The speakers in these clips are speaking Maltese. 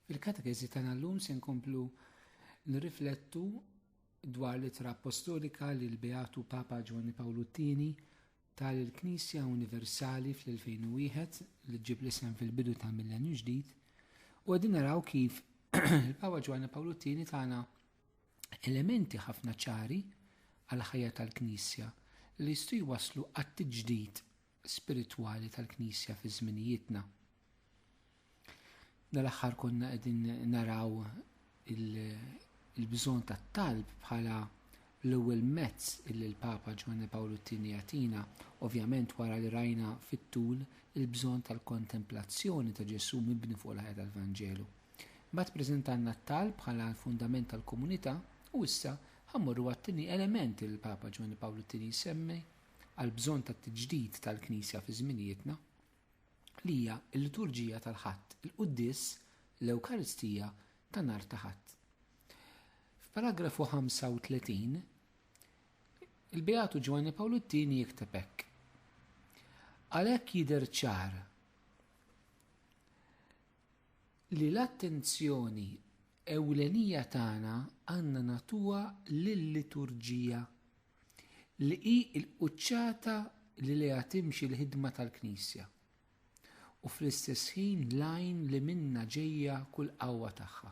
Fil-katekesi tagħna llum se nkomplu nirriflettu dwar l-ittra apostolika lil Beatu Papa Giovanni Paolo II tal-Knisja Universali fl-2001 li ġib l-isem fil-bidu tal-millenju ġdid, u għadin naraw kif il-Papa Giovanni Paolo II tagħna elementi ħafna ċari għal ħajja tal-Knisja li jistgħu jwasslu għat-tiġdid spiritwali tal-Knisja fi żminijietna. Dal-aħħar konna qegħdin naraw il-bżonn tat-talb bħala l-ewwel mezz illi l-Papa Giovanni Paolo II jagħtina, ovvjament wara li rajna fit-tul il-bżonn tal-kontemplazzjoni ta' Ġesu mibni fuq il-ħajja tal-Vanġelu. Mbagħad preżentanna t-talb bħala l-fundament tal-komunità u issa ħammorru għat-tieni element li l-Papa Giovanni Paolo II semmi għal bżonn tat-tiġdid tal-Knisja fi żminijietna li hija l-liturġija tal-Ħadd, il-Qudies, l-Ewkaristija ta' nhar ta' Ħadd. F'paragrafu 35 il-Beatu Giovanni Paolo II jikteb hekk: għalhekk jidher ċar li l-attenzjoni ewlenija tagħna għandna nagħtuha lill-liturġija li hi l-quċċata li leha timxi l-ħidma tal-Knisja u fl-istess ħin lajn li minnha ġejja kull qawwa tagħha.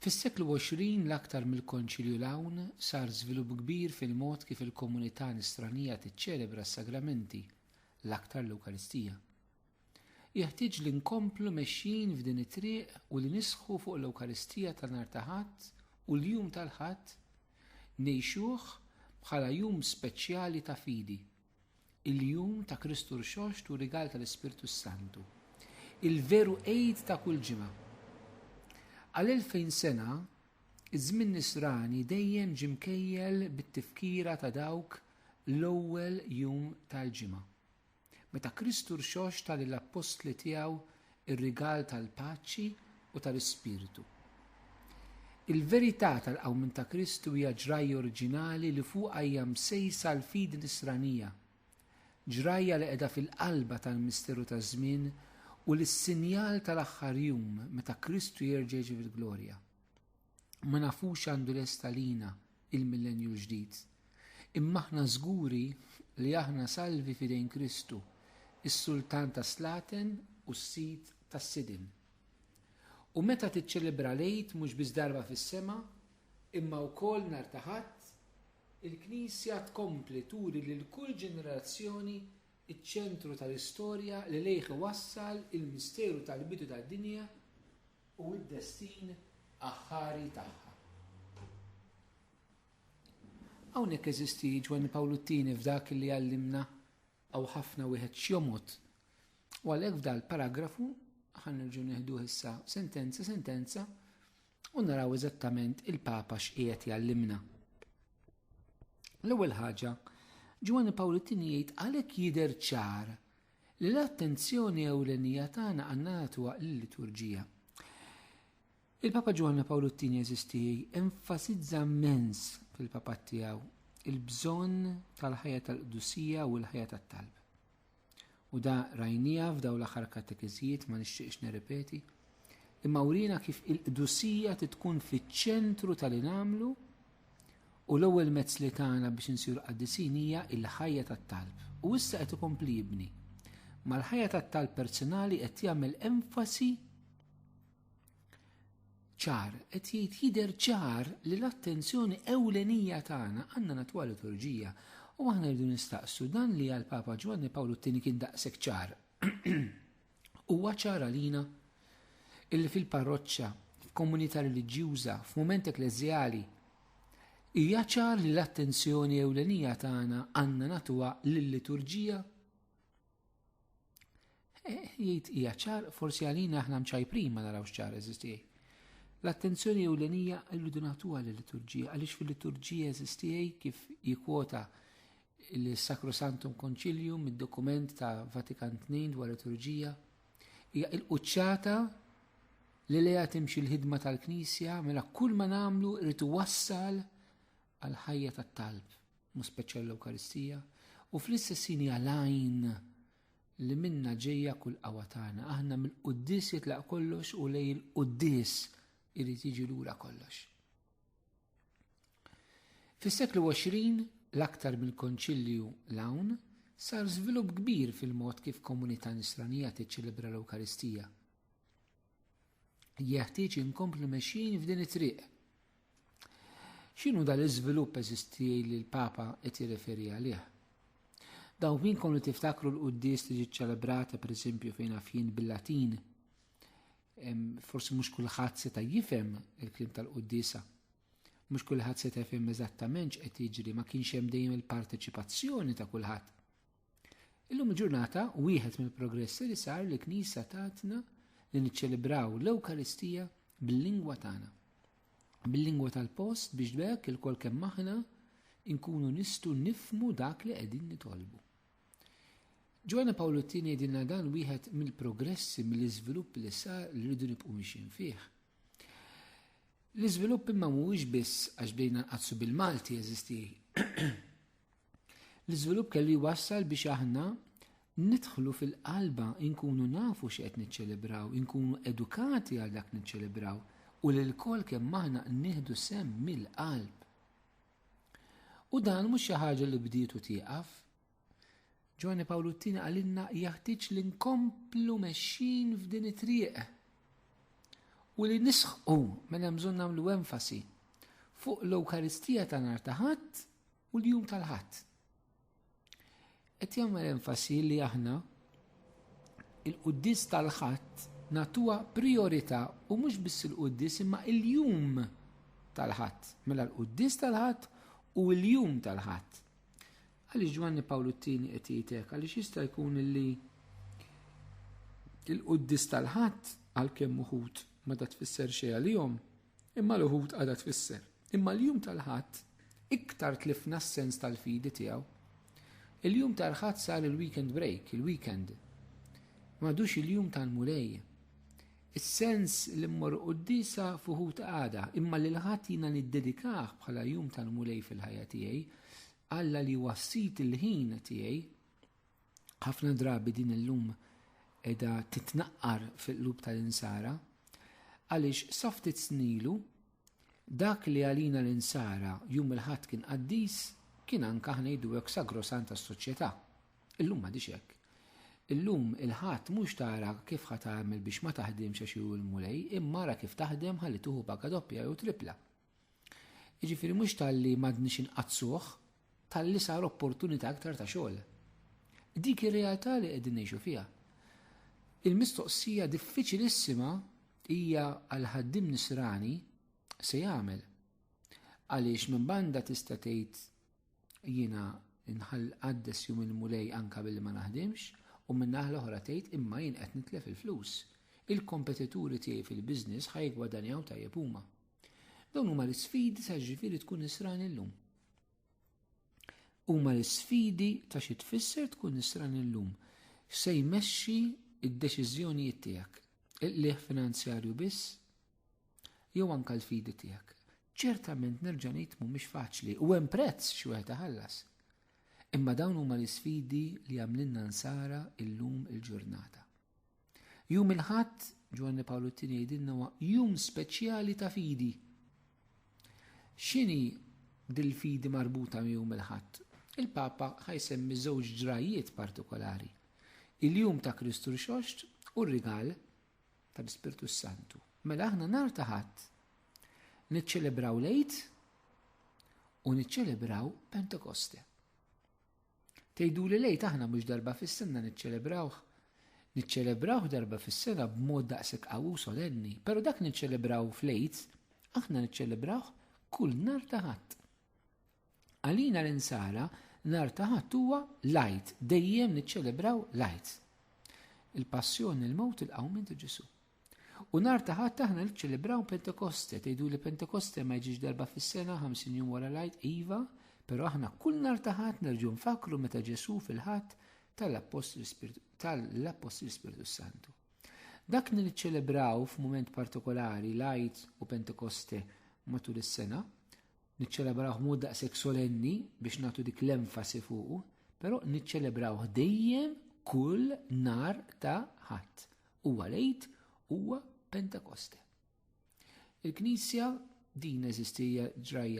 Fis-seklu 20 l-aktar mill-Konċilju l-hawn sar żvilupp kbir fil-mod kif il-komunità nisranija tiċċelebra s-sagramenti, l-aktar l-Ewkaristija. Jeħtieġ li nkomplu mexjin f'din it-triq u li nisħu fuq l-Ewkaristija ta' nhar ta' Ħadd u l-jum tal-Ħadd ngħixuh bħala jum speċjali ta' fidi, il-jum ta' Kristu rxoxt u rigal tal-Ispirtu Santu, il-veru għid ta' kull ġimgħa. Għal 2000 sena, iż-żmien nisrani dejjem ġie mkejjel bit-tifkira ta' dawk l-ewwel jum tal-ġimgħa, meta Kristu rxoxt tal-apostli tiegħu ir-rigal tal-paċi u tal-Ispirtu. Il-verità tal-qawmin ta' Kristu hija ġrajja oriġinali li fuqha hija msejsa l-fidi nisranija, ġrajja li qiegħda fil-qalba tal-misteru taż-żmien u l-sinjal tal-aħħar jum meta Kristu jerġa' jiġi fil-glorja. Ma nafux għandu lesta lina il-millenju ġdid, imma aħna żguri li aħna salvi fidejn Kristu, is-Sultan ta' Slaten u s-Sid tas-Sidin. U meta tiċċelebra l-Eid mhux biss darba fis-sema, imma wkoll nhar ta' Ħadd, il-Knisja tkompli turi lil kull ġenerazzjoni iċ-ċentru tal-istorja li lejh iwassal il-misteru tal-bidu tad-dinja u d-destin aħħari tagħha. Hawnhekk eżisti Giovanni Paolo II f'dak li għallimna aw ħafna wieħed x'jomod. U għalhekk f'dal paragrafu ħanerġgħu nieħdu issa sentenza u naraw eżattament il-Papa x'qiegħed jgħallimna. L-ewwel ħaġa, Giovanni Paolo II jgħid għalhekk jidher ċar li l-attenzjoni ewlenija tagħna għandna nagħtuha lill-liturġija. Il-Papa Giovanni Paolo II jeżisti enfasizza immens fil-papat tiegħu il-bżonn tal-ħajja tal-qdusija u l-ħajja tat-talb. U da rajnija f'daw l-aħħar katekeżijiet ma nixtieqx nirrepeti, imma urina kif il-qdusija tkun fiċ-ċentru tal-inamlu u l-ewwel mezz li tagħna biex insiru qaddisin hija l-ħajja tat-talb. U issa qed ikompli jibni. Mal-ħajja tat-talb personali qed jagħmel enfasi ċar, qed jgħid jidher ċar li l-attenzjoni ewlenija tagħna għandna nagħtuha liturġija. U aħna rridu nistaqsu dan li għal-Papa Giovanni Paolo II kien daqshekk ċar. Huwa ċar għalina illi fil-parroċċa, f'komunità reliġjuża, f'mument ekleżjali, hija ċar li l-attenzjoni ewlenija tagħna għandna nagħtuha lill-liturġija. Jgħid hija ċar, forsi għalina aħna mċajprin ma narawx ċar eżisti. L-attenzjoni ewlenija rridu nagħtuha lill-liturġija għaliex fil-liturġija eżisti kif jikkwota il-Sacrosanctum Concilium, id-dokument ta' Vatikan II dwar liturġija, hija l-quċċata li leha timxi l-ħidma tal-Knisja mela kull ma nagħmlu irid iwassal għal ħajja tat-talb, mhu speċjal l-Ewkaristija, u fl-istess ħin hija lajn li minna ġejja kull qawwa tagħna. Aħna mill-qudies jitlaq kollox u lejn il-qudies irid jiġi lura kollox. Fis-seklu 20 l-aktar mill-konċilju l-hawn sar żvilupp kbir fil-mod kif komunità nisranija tiċċelebra l-Ewkaristija. Jeħtieġ inkomplu mexjin f'din it-triq. X'inhu dal-iżvilupp eżisti li l-Papa qed jirreferi għalih? Daw minkom li tiftakru l-quddies tiġi ċċelebrata pereżempju fejn fien bil-Latin, forsi mhux kulħadd seta' jifhem il-kliem tal-quddiesa. Mhux kulħadd seta' jifhem eżattament x'qed jiġri, ma kienx hemm dejjem il-parteċipazzjoni ta' kulħadd. Illum il-ġurnata wieħed mill-progressi li sar li Knisja tatna li niċċelebraw l-Ewkaristija bil-lingwa tagħna. Bil-lingwa tal-post biex bekk il-kol kemm aħna inkunu nistgħu nifhmu dak li qegħdin nitolbu. Ġwanna Pawlu II jgħidilna dan wieħed mill-progressi mill-iżvilupp li sar li rridu nibqgħu mixjin fih. L-iżvilupp imma mhuwiex biss għax bdejna nqazzu bil-Malti jeżisti. L-iżvilupp kellu jwassal biex aħna nidħlu fil-qalba inkunu nafu x'qed niċċelebraw, inkunu edukati għal dak niċċelebraw u l-kol kemm aħna nieħdu sem mill-qalb. U dan mhux xi ħaġa li bdietu tieqaf. Ġwanni Pawlu II għalilna jeħtieġ li nkomplu mexxin f'din it-triq u li nisħqu mela bżonn nagħmlu enfasi fuq l-Ewkaristija ta' nhar ta' Ħadd u l-jum tal-Ħadd. Qed jagħmel enfasi li aħna il-qudies tal-Ħadd nagħtuha priorità u mhux biss il-qudies imma il-jum tal-Ħadd. Mela l-qudies tal-Ħadd u l-jum tal-Ħadd. Għaliex Ġwanni Pawlu II qed jgħid hekk, għaliex jista' jkun li l-qudies tal-Ħadd għalkemm uħud ma da tfisser xejn għalihom, imma l-uħud għadha tfisser. Imma l-jum tal-Ħadd iktar tlifna s-sens tal-fidi tiegħu. Il-jum tal-Ħadd sar il-weekend break, il-weekend. M'għadux il-jum tal-mulej. Is-sens li mmor qudiesa fuħut għada, imma li l-Ħadd jiena niddedikah bħala jum tal-mulej fil-ħajja tiegħi, Alla li wassit il-ħin tiegħi, ħafna drabi din illum qiegħda titnaqqar fil-qlub tal-insara, għaliex sa ftit snilu dak li għalina l-insara jum il-Ħadd kien qaddis kien anke ngħidu hekk sagrosant tas-soċjetà. Illum m'għadix hekk. Illum il-Ħadd mhux tara kif ħa tagħmel biex ma taħdimx għax hu l-mulej, imma ara kif taħdem ħalli tuħu paga doppja jew tripla. Jiġifieri mhux talli m'għadniex inqazzuh, talli sar opportunità aktar ta' xogħol. Dik ir-realtà li qegħdin ngħixu fiha. Il-mistoqsija diffiċilissima hija għal ħaddiem nisrani se jagħmel. Għaliex minn banda tista' tgħid jiena inħall qaddes jum il-mulej anke billi ma naħdimx u minn naħa l-oħra tgħid imma jien qed nitlef il-flus. Il-kompetituri tiegħi fil-business ħajgwadanjaw tajjeb huma. Dawn huma l-isfidi sa ġifieri tkun nisrani llum. Huma l-isfidi ta' xi tfisser tkun nisran illum. Se jmexxi id-deċiżjonijiet tiegħek. Il-qlieħ finanzjarju biss jew anke l-fidi tiegħek. Ċertament nerġa' ngħid mhumiex faċli u hemm prezz xi wieħed iħallas. Imma dawn huma l-isfidi li għamlilna nsara illum il-ġurnata. Jum il-Ħadd, Ġwanni Pawlu II jgħidilna huwa jum speċjali ta' fidi. X'inhi dil-fidi marbuta jum il-Ħadd? Il-Papa ħajsemmi żewġ ġrajiet partikolari. Il-jum ta' Kristu Rxoxt u r-rigal tal-Ispirtu Santu. Mela aħna nhar ta' Ħadd niċċelebraw l-Għid u niċċelebraw Pentekoste. Tgħiduli l-Għid aħna mhux darba fis-sena niċċelebrawh. Niċċelebrawh darba fis-sena b'mod daqshekk qawwu solenni, però dak niċċelebraw fl-Għid aħna niċċelebrawh kull nhar ta' Ħadd. Għalina l-insara nhar ta' Ħadd huwa l-Għid, dejjem niċċelebraw l-Għid. Il-passjoni il-mewt il-qawmien ta' Ġesu. U nhar ta' Ħadd aħna niċċelebraw Pentekoste, tgħiduli Pentekoste ma jiġix darba fis-sena 50 jum wara l-Għid, iva, però aħna kull nhar ta' Ħadd nerġgħu nfakru meta Ġesu fil-Ħadd tal-Apostoli Spiritu Santu. Dak li niċċelebraw f'mument partikolari l-Għid u Pentekoste matul is-sena, niċċelebraw mod daqshekk solenni biex nagħtu dik l-enfasi fuqu, però niċċelebraw dejjem kull nar ta' ħadd. Huwa l-Eid, huwa Pentekoste. Il-Knisja din eżistija ġrajja